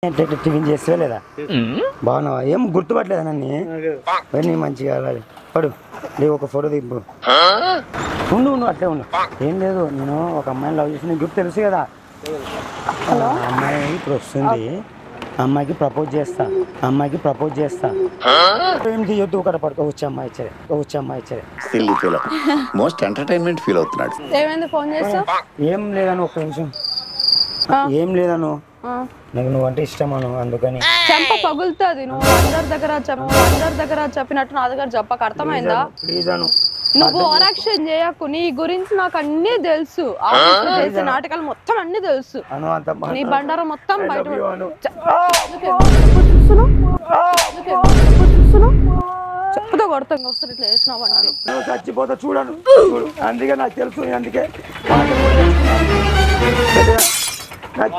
Tiffin చేస్తే లేదా బాగున్నావా? ఏం గుర్తుపట్టలేదా నన్ను? నీ మంచిగా పడు లేవు ఒక ఫోటో దింపు. ఉండు ఉండు అట్లే ఉండు. ఏం లేదు, నేను ఒక అమ్మాయిని లవ్ చేసిన గ్రూప్ తెలుసు కదా. అమ్మాయి ఇప్పుడు వస్తుంది, అమ్మాయికి ప్రపోజ్ చేస్తా. ఏం తీయొద్దు ఒకటి పడుకో. వచ్చే అమ్మాయి ఇచ్చే మోస్ట్ ఎంటర్టైన్మెంట్ ఫీల్ అవుతున్నాడు. ఏం లేదను ఒక్క నిమిషం. ఏం లేదను, నాకు నువ్వంటే ఇష్టమను, అందుకని. చెంప పగులుతుంది. నువ్వు అందరి దగ్గర చెప్పినట్టు నా దగ్గర చెప్పక, అర్థమైందా? ప్లీజ్ అను. నువ్వు ఓవరాక్షన్ చేయకు. నీ గురించి నాకు అన్ని తెలుసు. చేసే నాటకాలు మొత్తం అన్ని తెలుసు. నీ బండారం మొత్తం బయట చెప్పుతో కొడతాం. వస్తారు ఇట్లా చేసినావంటే నువ్వు చచ్చిపోతా చూడను. అందుకే నాకు తెలుసు, అందుకే నాకు